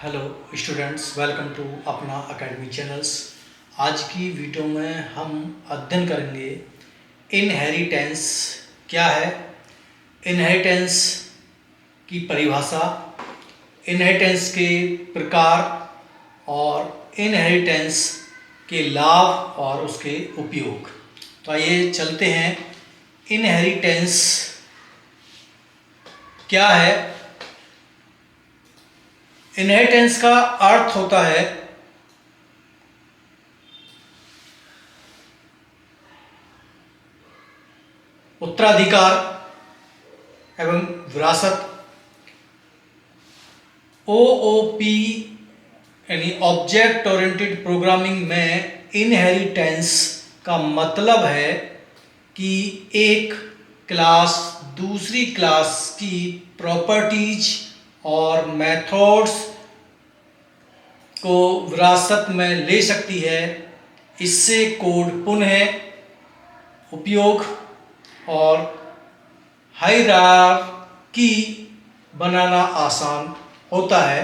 Hello students, welcome to अपना academy channels. आज की वीडियो में हम अध्ययन करेंगे इनहेरिटेंस क्या है, इनहेरिटेंस की परिभाषा, इनहेरिटेंस के प्रकार और इनहेरिटेंस के लाभ और उसके उपयोग। तो आइए चलते हैं। इनहेरिटेंस क्या है? इनहेरिटेंस का अर्थ होता है उत्तराधिकार एवं विरासत। ओओपी यानी ऑब्जेक्ट ओरिएंटेड प्रोग्रामिंग में इनहेरिटेंस का मतलब है कि एक क्लास दूसरी क्लास की प्रॉपर्टीज और मेथड्स को विरासत में ले सकती है। इससे कोड पुनः उपयोग और हायरार्की बनाना आसान होता है।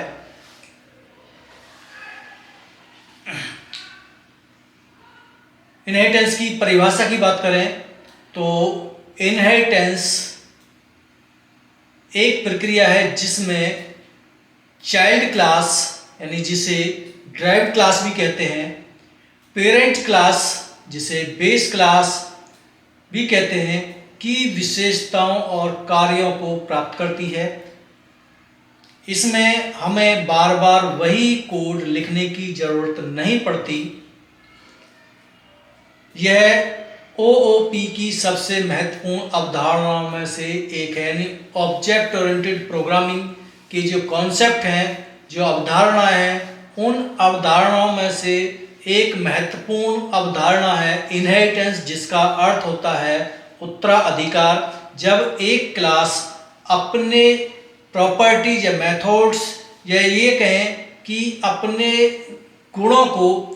इनहेरिटेंस की परिभाषा की बात करें तो इनहेरिटेंस एक प्रक्रिया है जिसमें चाइल्ड क्लास यानी जिसे ड्राइव्ड क्लास भी कहते हैं, पेरेंट क्लास जिसे बेस क्लास भी कहते हैं, की विशेषताओं और कार्यों को प्राप्त करती है। इसमें हमें बार बार वही कोड लिखने की जरूरत नहीं पड़ती। यह ओओपी की सबसे महत्वपूर्ण अवधारणाओं में से एक है। यानी ऑब्जेक्ट ओरिएंटेड प्रोग्रामिंग के जो कॉन्सेप्ट हैं, जो अवधारणा हैं, उन अवधारणाओं में से एक महत्वपूर्ण अवधारणा है इनहेरिटेंस, जिसका अर्थ होता है उत्तराधिकार। जब एक क्लास अपने प्रॉपर्टीज या मेथड्स या ये कहें कि अपने गुणों को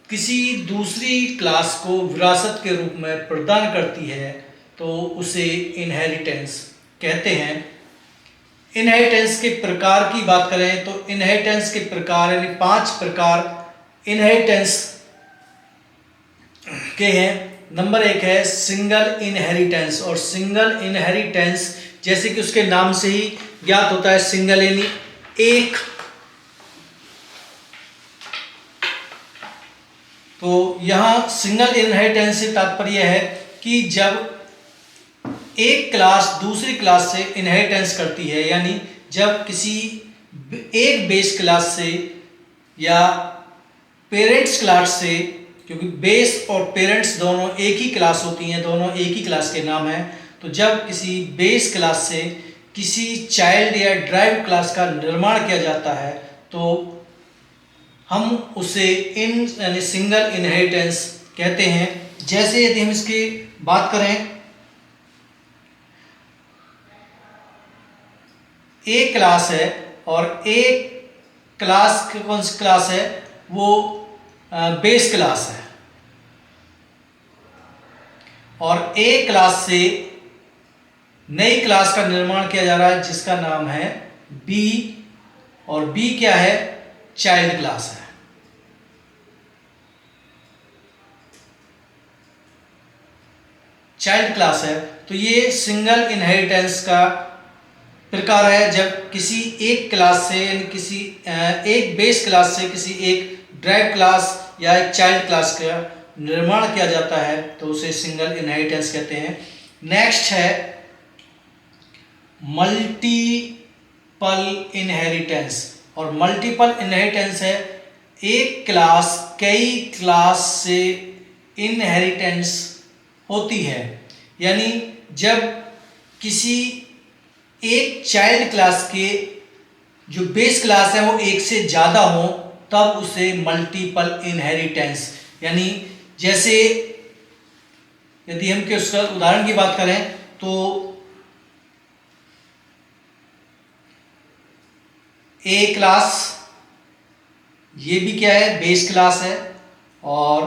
किसी दूसरी क्लास को विरासत के रूप में प्रदान करती है तो उसे इनहेरिटेंस कहते हैं। इनहेरिटेंस के प्रकार की बात करें तो इनहेरिटेंस के प्रकार यानी 5 प्रकार इनहेरिटेंस के हैं। नंबर 1 है सिंगल इनहेरिटेंस। और सिंगल इनहेरिटेंस जैसे कि उसके नाम से ही ज्ञात होता है, सिंगल यानी एक। तो यहाँ सिंगल इनहेरिटेंस से तात्पर्य है कि जब एक क्लास दूसरी क्लास से इनहेरिटेंस करती है, यानी जब किसी एक बेस क्लास से या पेरेंट्स क्लास से, क्योंकि बेस और पेरेंट्स दोनों एक ही क्लास होती हैं, दोनों एक ही क्लास के नाम हैं। तो जब किसी बेस क्लास से किसी चाइल्ड या ड्राइव्ड क्लास का निर्माण किया जाता है तो हम उसे यानी सिंगल इनहेरिटेंस कहते हैं। जैसे यदि हम इसकी बात करें, एक क्लास है और एक क्लास कौन सी क्लास है, वो बेस क्लास है, और एक क्लास से नई क्लास का निर्माण किया जा रहा है जिसका नाम है बी, और बी क्या है? चाइल्ड क्लास है। चाइल्ड क्लास है। तो ये सिंगल इनहेरिटेंस का प्रकार है जब किसी एक क्लास से यानी किसी एक बेस क्लास से किसी एक ड्राइव क्लास या एक चाइल्ड क्लास का निर्माण किया जाता है तो उसे सिंगल इनहेरिटेंस कहते हैं। नेक्स्ट है मल्टीपल इनहेरिटेंस। और मल्टीपल इनहेरिटेंस है एक क्लास कई क्लास से इनहेरिटेंस होती है। यानी जब किसी एक चाइल्ड क्लास के जो बेस क्लास है वो एक से ज़्यादा हो तब उसे मल्टीपल इनहेरिटेंस, यानी जैसे यदि हम उसका उदाहरण की बात करें तो ए क्लास, ये भी क्या है? बेस क्लास है, और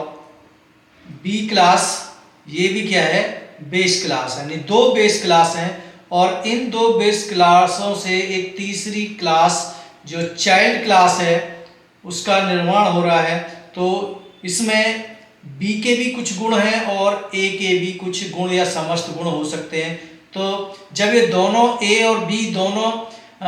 बी क्लास ये भी क्या है? Base class. यानी 2 बेस क्लास हैं और इन 2 बेस क्लासों से एक तीसरी क्लास जो चाइल्ड क्लास है उसका निर्माण हो रहा है। तो इसमें बी के भी कुछ गुण हैं और ए के भी कुछ गुण या समस्त गुण हो सकते हैं। तो जब ये दोनों ए और बी दोनों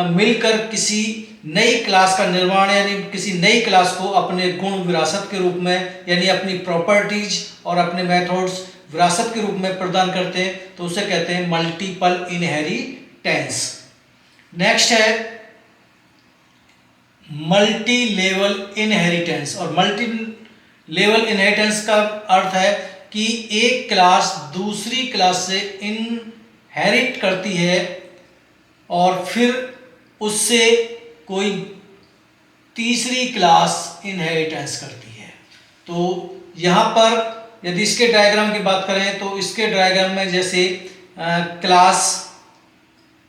मिलकर किसी नई क्लास का निर्माण यानी किसी नई क्लास को अपने गुण विरासत के रूप में यानी अपनी प्रॉपर्टीज और अपने मेथड्स विरासत के रूप में प्रदान करते हैं तो उसे कहते हैं मल्टीपल इनहेरिटेंस। नेक्स्ट है मल्टी लेवल इनहेरिटेंस। और मल्टी लेवल इनहेरिटेंस का अर्थ है कि एक क्लास दूसरी क्लास से इनहेरिट करती है और फिर उससे कोई तीसरी क्लास इनहेरिटेंस करती है। तो यहाँ पर यदि इसके डायग्राम की बात करें तो इसके डायग्राम में जैसे क्लास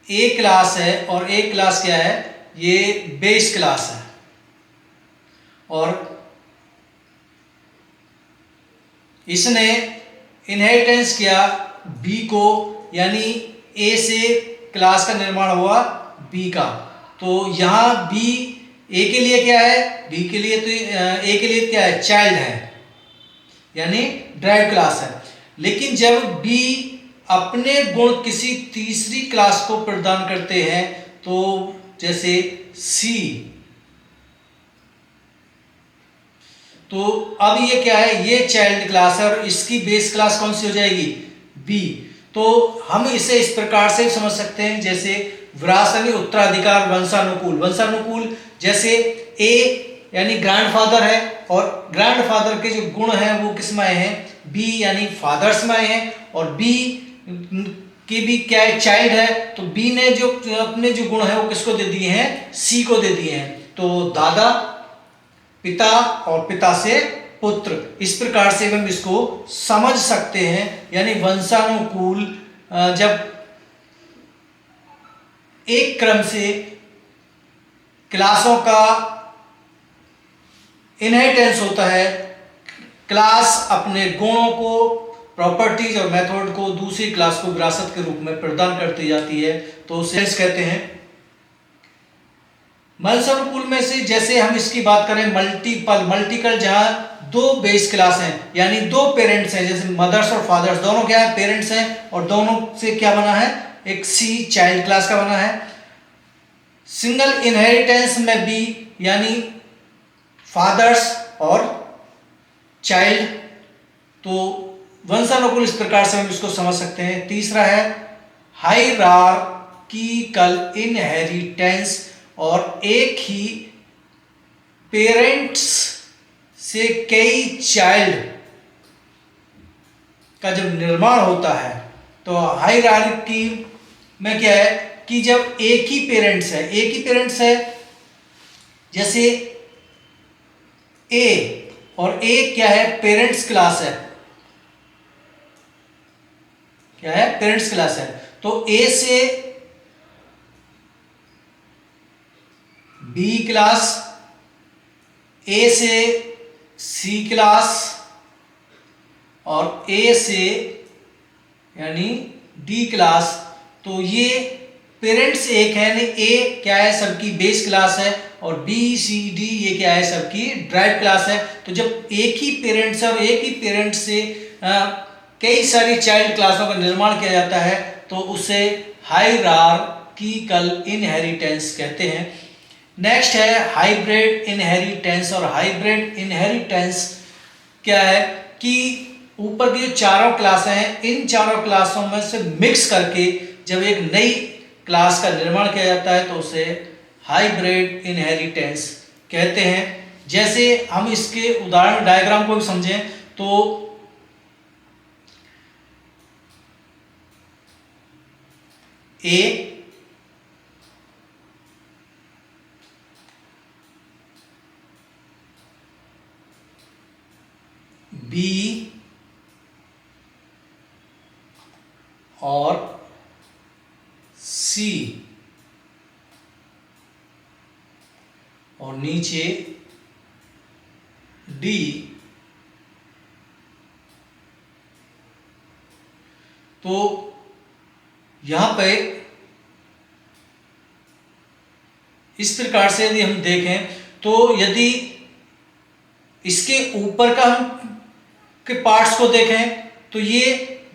ए क्लास है और ए क्लास क्या है, ये बेस क्लास है और इसने इनहेरिटेंस किया बी को यानी ए से क्लास का निर्माण हुआ बी का। तो यहाँ बी ए के लिए क्या है, बी के लिए तो ए के लिए क्या है, चाइल्ड है यानी ड्राइव क्लास है। लेकिन जब बी अपने गुण किसी तीसरी क्लास को प्रदान करते हैं तो जैसे सी, तो अब ये क्या है, ये चाइल्ड क्लास है और इसकी बेस क्लास कौन सी हो जाएगी, बी। तो हम इसे इस प्रकार से समझ सकते हैं जैसे विरासत उत्तराधिकार वंशानुकूल। वंशानुकूल जैसे ए यानी ग्रैंडफादर है और ग्रैंडफादर के जो गुण हैं वो किस में आए हैं, बी यानी फादर्स में आए हैं और बी के भी क्या है, चाइल्ड है। तो बी ने जो अपने जो गुण है वो किसको दे दिए हैं, सी को दे दिए हैं। तो दादा, पिता और पिता से पुत्र, इस प्रकार से हम इसको समझ सकते हैं। यानी वंशानुकूल जब एक क्रम से क्लासों का इनहेरिटेंस होता है, क्लास अपने गुणों को, प्रॉपर्टीज और मेथड को दूसरी क्लास को विरासत के रूप में प्रदान करती जाती है, तो उसे कहते हैं। वंशानुकूल में से जैसे हम इसकी बात करें मल्टीपल, मल्टीपल जहां दो बेस क्लास हैं यानी दो पेरेंट्स हैं, जैसे मदर्स और फादर्स दोनों क्या है, पेरेंट्स हैं और दोनों से क्या बना है, एक सी चाइल्ड क्लास का बना है। सिंगल इनहेरिटेंस में भी यानी फादर्स और चाइल्ड, तो वंशानुकूल इस प्रकार से हम इसको समझ सकते हैं। तीसरा है हायरार्किकल इनहेरिटेंस, और एक ही पेरेंट्स से कई चाइल्ड का जब निर्माण होता है तो हायरार्की में क्या है कि जब एक ही पेरेंट्स है, एक ही पेरेंट्स है, जैसे ए, और ए क्या है, पेरेंट्स क्लास है, क्या है, पेरेंट्स क्लास है। तो ए से बी क्लास, ए से सी क्लास और ए से यानी डी क्लास। तो ये पेरेंट्स एक है, यानी ए क्या है, सबकी बेस क्लास है और बी सी डी ये क्या है, सबकी ड्राइव क्लास है। तो जब एक ही पेरेंट्स है और एक ही पेरेंट्स से कई सारी चाइल्ड क्लासों का निर्माण किया जाता है तो उसे हायरार्किकल इनहेरिटेंस कहते हैं। नेक्स्ट है हाइब्रिड इनहेरिटेंस। और हाइब्रिड इनहेरिटेंस क्या है कि ऊपर की जो चारों क्लासें हैं, इन चारों क्लासों में से मिक्स करके जब एक नई क्लास का निर्माण किया जाता है तो उसे हाइब्रिड इनहेरिटेंस कहते हैं। जैसे हम इसके उदाहरण डायग्राम को भी समझें तो ए बी और सी और नीचे डी, तो यहां पे इस प्रकार से यदि हम देखें तो यदि इसके ऊपर का हम के पार्ट्स को देखें तो ये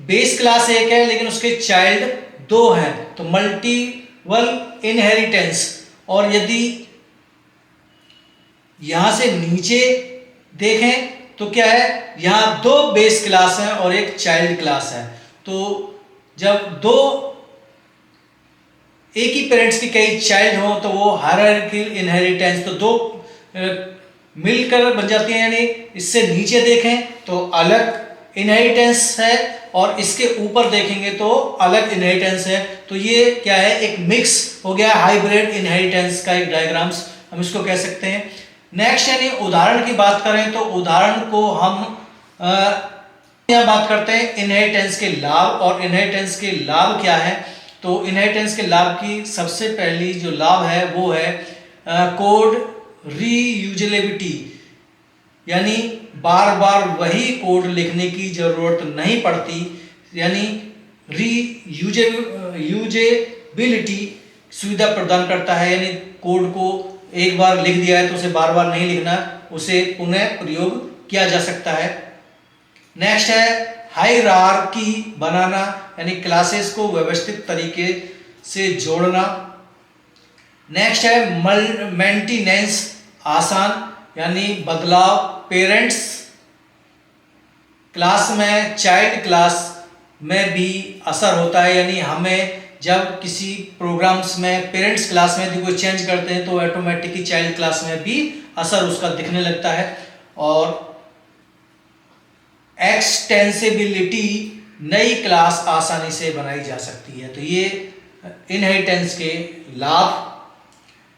बेस क्लास एक है लेकिन उसके चाइल्ड दो हैं, तो मल्टीपल इनहेरिटेंस। और यदि यहां से नीचे देखें तो क्या है, यहां दो बेस क्लास हैं और एक चाइल्ड क्लास है। तो जब दो एक ही पेरेंट्स के कई चाइल्ड हो तो वो हायरार्किकल इनहेरिटेंस, तो दो मिलकर बन जाती हैं। यानी इससे नीचे देखें तो अलग इनहेरिटेंस है और इसके ऊपर देखेंगे तो अलग इनहेरिटेंस है। तो ये क्या है, एक मिक्स हो गया, हाइब्रिड इनहेरिटेंस का एक डायग्राम्स हम इसको कह सकते हैं। नेक्स्ट यानी उदाहरण की बात करें तो उदाहरण को हम यहाँ बात करते हैं इनहेरिटेंस के लाभ। और इनहेरिटेंस के लाभ क्या है, तो इनहेरिटेंस के लाभ की सबसे पहली जो लाभ है वो है कोड रीयूजेबिलिटी, यानी बार बार वही कोड लिखने की जरूरत नहीं पड़ती। यानी रीयूजेबिलिटी सुविधा प्रदान करता है, यानी कोड को एक बार लिख दिया है तो उसे बार बार नहीं लिखना, उसे पुनः प्रयोग किया जा सकता है। नेक्स्ट है हायरार्की बनाना, यानी क्लासेस को व्यवस्थित तरीके से जोड़ना। नेक्स्ट है मेंटेनेंस आसान, यानी बदलाव पेरेंट्स क्लास में चाइल्ड क्लास में भी असर होता है। यानी हमें जब किसी प्रोग्राम्स में पेरेंट्स क्लास में यदि कोई चेंज करते हैं तो ऑटोमेटिकली चाइल्ड क्लास में भी असर उसका दिखने लगता है। और एक्सटेंसिबिलिटी, नई क्लास आसानी से बनाई जा सकती है। तो ये इनहेरिटेंस के लाभ।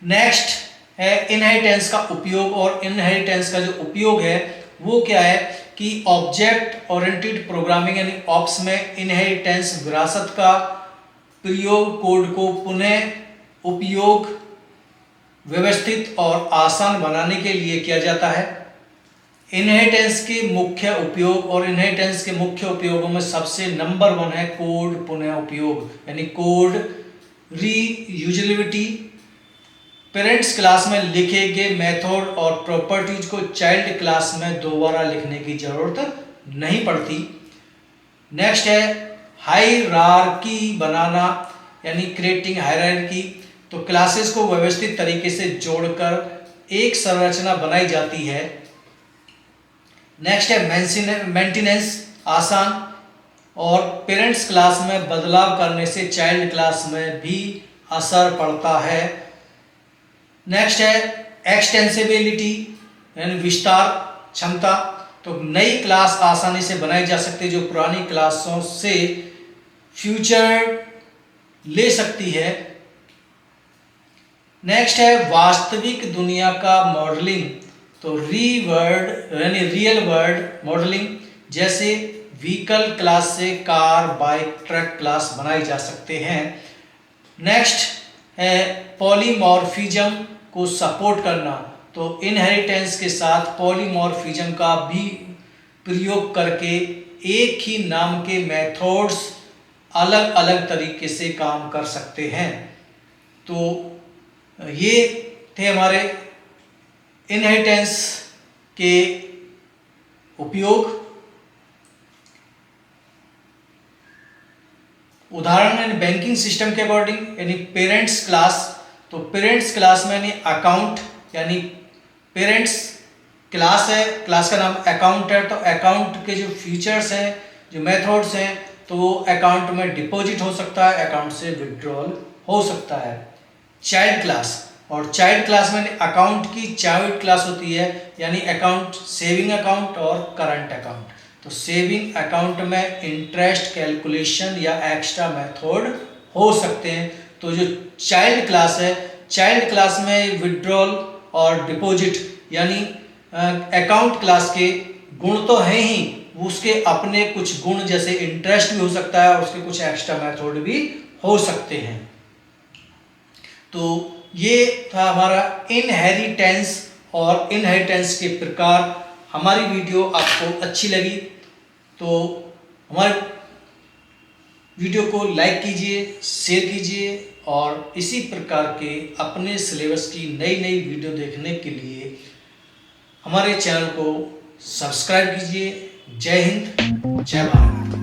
नेक्स्ट है इनहेरिटेंस का उपयोग। और इनहेरिटेंस का जो उपयोग है वो क्या है कि ऑब्जेक्ट ओरिएंटेड प्रोग्रामिंग यानी ऑप्स में इनहेरिटेंस विरासत का प्रयोग कोड को पुनः उपयोग व्यवस्थित और आसान बनाने के लिए किया जाता है। इनहेरिटेंस के मुख्य उपयोग, और इनहेरिटेंस के मुख्य उपयोगों में सबसे नंबर 1 है कोड पुनः उपयोग, यानी कोड रीयूजेबिलिटी। पेरेंट्स क्लास में लिखे गए मेथड और प्रॉपर्टीज को चाइल्ड क्लास में दोबारा लिखने की जरूरत नहीं पड़ती। नेक्स्ट है हायरार्की बनाना, यानी क्रिएटिंग हायरार्की। तो क्लासेस को व्यवस्थित तरीके से जोड़कर एक संरचना बनाई जाती है। नेक्स्ट है मेंटेनेंस आसान, और पेरेंट्स क्लास में बदलाव करने से चाइल्ड क्लास में भी असर पड़ता है। नेक्स्ट है एक्सटेंसिबिलिटी, यानी विस्तार क्षमता। तो नई क्लास आसानी से बनाई जा सकती है जो पुरानी क्लासों से फ्यूचर ले सकती है। नेक्स्ट है वास्तविक दुनिया का मॉडलिंग। तो रियल वर्ल्ड मॉडलिंग, जैसे व्हीकल क्लास से कार बाइक ट्रक क्लास बनाई जा सकते हैं। नेक्स्ट है पॉलीमॉर्फिज्म को सपोर्ट करना। तो इनहेरिटेंस के साथ पॉलीमॉर्फिज्म का भी प्रयोग करके एक ही नाम के मेथड्स अलग अलग तरीके से काम कर सकते हैं। तो ये थे हमारे इनहेरिटेंस के उपयोग। उदाहरण यानी बैंकिंग सिस्टम के अकॉर्डिंग, यानी पेरेंट्स क्लास। तो पेरेंट्स क्लास में यानी अकाउंट, यानी पेरेंट्स क्लास है, क्लास का नाम अकाउंट है। तो अकाउंट के जो फीचर्स हैं, जो मेथड्स हैं, तो वो अकाउंट में डिपॉजिट हो सकता है, अकाउंट से विड्रॉल हो सकता है। चाइल्ड क्लास, और चाइल्ड क्लास में अकाउंट की चाइल्ड क्लास होती है, यानी अकाउंट सेविंग अकाउंट और करंट अकाउंट। तो सेविंग अकाउंट में इंटरेस्ट कैलकुलेशन या एक्स्ट्रा मेथड हो सकते हैं। तो जो चाइल्ड क्लास है, चाइल्ड क्लास में विड्रॉल और डिपॉजिट, यानी अकाउंट क्लास के गुण तो हैं ही, उसके अपने कुछ गुण जैसे इंटरेस्ट भी हो सकता है और उसके कुछ एक्स्ट्रा मेथड भी हो सकते हैं। तो ये था हमारा इनहेरिटेंस और इनहेरिटेंस के प्रकार। हमारी वीडियो आपको अच्छी लगी तो हमारे वीडियो को लाइक कीजिए, शेयर कीजिए और इसी प्रकार के अपने सिलेबस की नई नई वीडियो देखने के लिए हमारे चैनल को सब्सक्राइब कीजिए। जय हिंद, जय भारत।